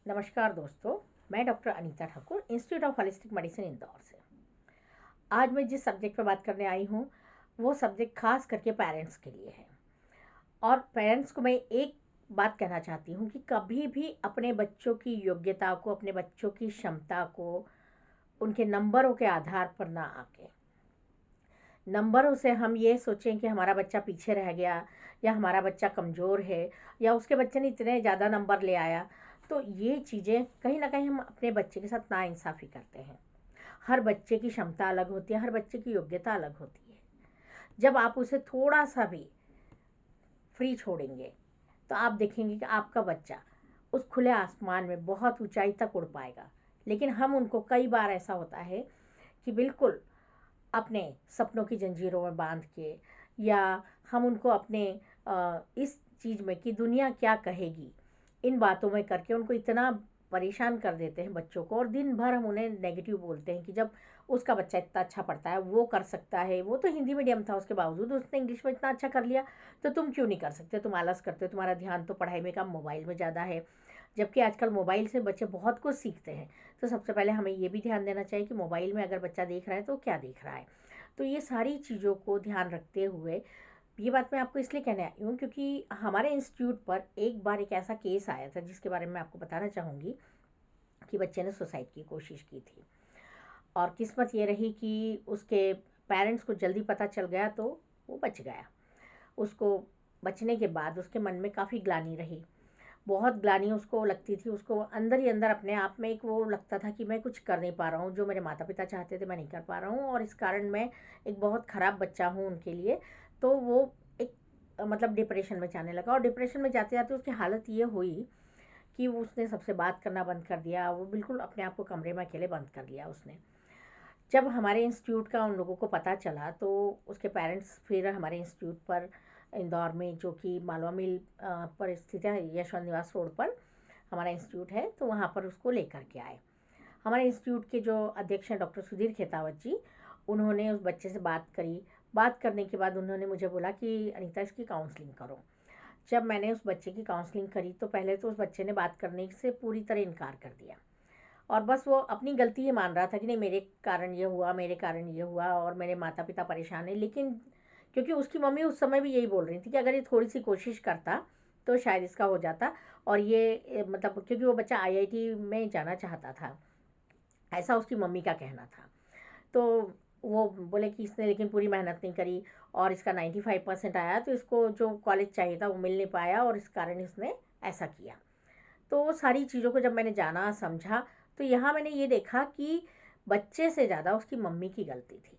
नमस्कार दोस्तों। मैं doctor Anita Thakur, institute of holistic medicine Indore से। आज मैं जिस सब्जेक्ट पर बात करने आई हूँ वो सब्जेक्ट खास करके पेरेंट्स के लिए है। और पेरेंट्स को मैं एक बात कहना चाहती हूँ कि कभी भी अपने बच्चों की योग्यता को, अपने बच्चों की क्षमता को उनके नंबरों के आधार पर ना आके नंबरों से हम ये सोचें कि हमारा बच्चा पीछे रह गया या हमारा बच्चा कमज़ोर है या उसके बच्चे ने इतने ज़्यादा नंबर ले आया। तो ये चीज़ें कहीं ना कहीं हम अपने बच्चे के साथ नाइंसाफ़ी करते हैं। हर बच्चे की क्षमता अलग होती है, हर बच्चे की योग्यता अलग होती है। जब आप उसे थोड़ा सा भी फ्री छोड़ेंगे तो आप देखेंगे कि आपका बच्चा उस खुले आसमान में बहुत ऊंचाई तक उड़ पाएगा। लेकिन हम उनको कई बार ऐसा होता है कि बिल्कुल अपने सपनों की जंजीरों में बांध के या हम उनको अपने इस चीज़ में कि दुनिया क्या कहेगी, इन बातों में करके उनको इतना परेशान कर देते हैं बच्चों को। और दिन भर हम उन्हें नेगेटिव बोलते हैं कि जब उसका बच्चा इतना अच्छा पढ़ता है, वो कर सकता है, वो तो हिंदी मीडियम था उसके बावजूद उसने इंग्लिश में इतना अच्छा कर लिया, तो तुम क्यों नहीं कर सकते, तुम आलस करते हो, तुम्हारा ध्यान तो पढ़ाई में कम मोबाइल में ज़्यादा है। जबकि आजकल मोबाइल से बच्चे बहुत कुछ सीखते हैं। तो सबसे पहले हमें ये भी ध्यान देना चाहिए कि मोबाइल में अगर बच्चा देख रहा है तो क्या देख रहा है। तो ये सारी चीज़ों को ध्यान रखते हुए ये बात मैं आपको इसलिए कहने आई हूँ क्योंकि हमारे इंस्टीट्यूट पर एक बार एक ऐसा केस आया था जिसके बारे में मैं आपको बताना चाहूँगी कि बच्चे ने सुसाइड की कोशिश की थी। और किस्मत ये रही कि उसके पेरेंट्स को जल्दी पता चल गया तो वो बच गया। उसको बचने के बाद उसके मन में काफ़ी ग्लानि रही, बहुत ग्लानि उसको लगती थी। उसको अंदर ही अंदर अपने आप में एक वो लगता था कि मैं कुछ कर नहीं पा रहा हूँ, जो मेरे माता पिता चाहते थे मैं नहीं कर पा रहा हूँ और इस कारण मैं एक बहुत ख़राब बच्चा हूँ उनके लिए। तो वो एक मतलब डिप्रेशन में जाने लगा और डिप्रेशन में जाते जाते उसकी हालत ये हुई कि उसने सबसे बात करना बंद कर दिया। वो बिल्कुल अपने आप को कमरे में अकेले बंद कर लिया उसने। जब हमारे इंस्टीट्यूट का उन लोगों को पता चला तो उसके पेरेंट्स फिर हमारे इंस्टीट्यूट पर इंदौर में, जो कि मालवा मिल पर स्थित है, यशवंत निवास रोड पर हमारा इंस्टीट्यूट है, तो वहाँ पर उसको लेकर के आए। हमारे इंस्टीट्यूट के जो अध्यक्ष हैं डॉक्टर सुधीर खेतावत जी, उन्होंने उस बच्चे से बात करी। बात करने के बाद उन्होंने मुझे बोला कि अनीता इसकी काउंसलिंग करो। जब मैंने उस बच्चे की काउंसलिंग करी तो पहले तो उस बच्चे ने बात करने से पूरी तरह इनकार कर दिया और बस वो अपनी गलती ही मान रहा था कि नहीं मेरे कारण ये हुआ, मेरे कारण ये हुआ और मेरे माता पिता परेशान हैं। लेकिन क्योंकि उसकी मम्मी उस समय भी यही बोल रही थी कि अगर ये थोड़ी सी कोशिश करता तो शायद इसका हो जाता। और ये मतलब क्योंकि वो बच्चा आईआईटी में जाना चाहता था, ऐसा उसकी मम्मी का कहना था। तो वो बोले कि इसने लेकिन पूरी मेहनत नहीं करी और इसका 95% आया, तो इसको जो कॉलेज चाहिए था वो मिल नहीं पाया और इस कारण इसने ऐसा किया। तो वो सारी चीज़ों को जब मैंने जाना समझा तो यहाँ मैंने ये देखा कि बच्चे से ज़्यादा उसकी मम्मी की गलती थी।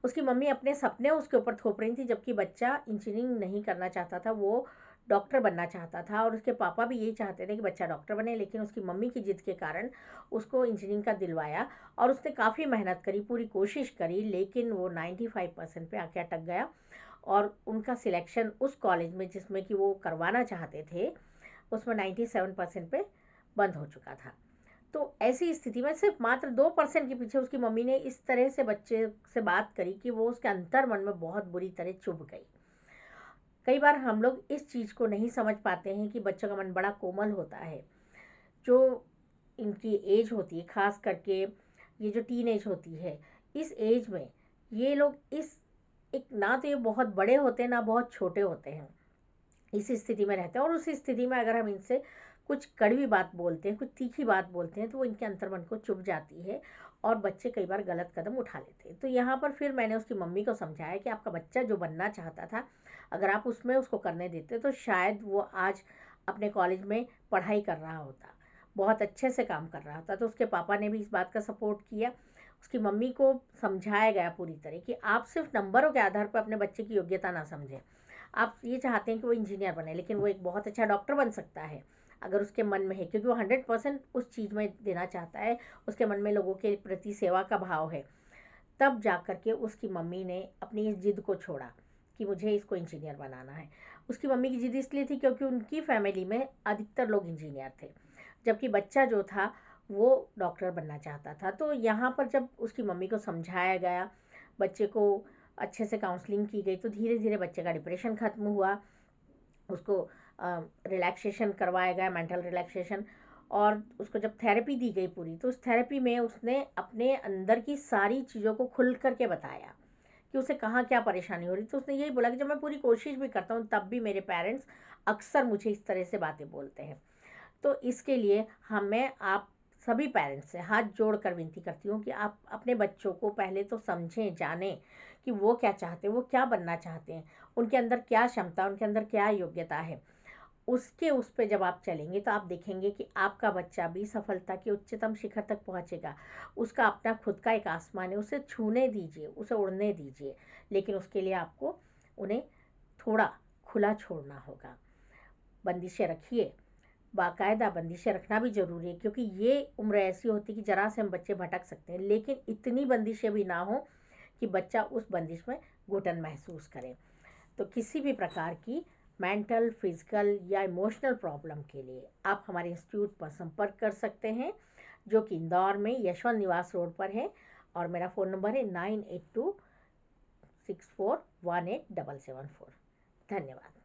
उसकी मम्मी अपने सपने उसके ऊपर थोप रही थी, जबकि बच्चा इंजीनियरिंग नहीं करना चाहता था, वो डॉक्टर बनना चाहता था और उसके पापा भी यही चाहते थे कि बच्चा डॉक्टर बने। लेकिन उसकी मम्मी की जिद के कारण उसको इंजीनियरिंग का दिलवाया और उसने काफ़ी मेहनत करी, पूरी कोशिश करी, लेकिन वो 95% पे आके अटक गया। और उनका सिलेक्शन उस कॉलेज में जिसमें कि वो करवाना चाहते थे उसमें 97% पे बंद हो चुका था। तो ऐसी स्थिति में सिर्फ मात्र 2% के पीछे उसकी मम्मी ने इस तरह से बच्चे से बात करी कि वो उसके अंतर मन में बहुत बुरी तरह चुभ गई। कई बार हम लोग इस चीज़ को नहीं समझ पाते हैं कि बच्चों का मन बड़ा कोमल होता है। जो इनकी एज होती है, खास करके ये जो टीन एज होती है, इस एज में ये लोग इस एक ना तो ये बहुत बड़े होते हैं ना बहुत छोटे होते हैं, इस स्थिति में रहते हैं। और उस स्थिति में अगर हम इनसे कुछ कड़वी बात बोलते हैं, कुछ तीखी बात बोलते हैं, तो वो इनके अंतर्मन को चुभ जाती है और बच्चे कई बार गलत कदम उठा लेते हैं। तो यहाँ पर फिर मैंने उसकी मम्मी को समझाया कि आपका बच्चा जो बनना चाहता था, अगर आप उसमें उसको करने देते तो शायद वो आज अपने कॉलेज में पढ़ाई कर रहा होता, बहुत अच्छे से काम कर रहा होता। तो उसके पापा ने भी इस बात का सपोर्ट किया। उसकी मम्मी को समझाया गया पूरी तरह कि आप सिर्फ नंबरों के आधार पर अपने बच्चे की योग्यता ना समझें। आप ये चाहते हैं कि वो इंजीनियर बने, लेकिन वो एक बहुत अच्छा डॉक्टर बन सकता है अगर उसके मन में है, क्योंकि वो 100% उस चीज़ में देना चाहता है, उसके मन में लोगों के प्रति सेवा का भाव है। तब जा कर के उसकी मम्मी ने अपनी इस जिद को छोड़ा कि मुझे इसको इंजीनियर बनाना है। उसकी मम्मी की जिद इसलिए थी क्योंकि उनकी फैमिली में अधिकतर लोग इंजीनियर थे, जबकि बच्चा जो था वो डॉक्टर बनना चाहता था। तो यहाँ पर जब उसकी मम्मी को समझाया गया, बच्चे को अच्छे से काउंसलिंग की गई, तो धीरे धीरे बच्चे का डिप्रेशन ख़त्म हुआ। उसको रिलैक्सेशन करवाया गया, मेंटल रिलैक्सेशन। और उसको जब थेरेपी दी गई पूरी, तो उस थेरेपी में उसने अपने अंदर की सारी चीज़ों को खुल करके बताया कि उसे कहाँ क्या परेशानी हो रही। तो उसने यही बोला कि जब मैं पूरी कोशिश भी करता हूँ तब भी मेरे पेरेंट्स अक्सर मुझे इस तरह से बातें बोलते हैं। तो इसके लिए मैं आप सभी पेरेंट्स से हाथ जोड़कर विनती करती हूँ कि आप अपने बच्चों को पहले तो समझें, जानें कि वो क्या चाहते हैं, वो क्या बनना चाहते हैं, उनके अंदर क्या क्षमता, उनके अंदर क्या योग्यता है। उसके उस पे जब आप चलेंगे तो आप देखेंगे कि आपका बच्चा भी सफलता के उच्चतम शिखर तक पहुंचेगा। उसका अपना खुद का एक आसमान है, उसे छूने दीजिए, उसे उड़ने दीजिए, लेकिन उसके लिए आपको उन्हें थोड़ा खुला छोड़ना होगा। बंदिशें रखिए, बाकायदा बंदिशें रखना भी ज़रूरी है, क्योंकि ये उम्र ऐसी होती है कि ज़रा से हम बच्चे भटक सकते हैं, लेकिन इतनी बंदिशें भी ना हो कि बच्चा उस बंदिश में घुटन महसूस करे। तो किसी भी प्रकार की मेंटल, फिजिकल या इमोशनल प्रॉब्लम के लिए आप हमारे इंस्टीट्यूट पर संपर्क कर सकते हैं, जो कि इंदौर में यशवंत निवास रोड पर है, और मेरा फ़ोन नंबर है 9826418774। धन्यवाद।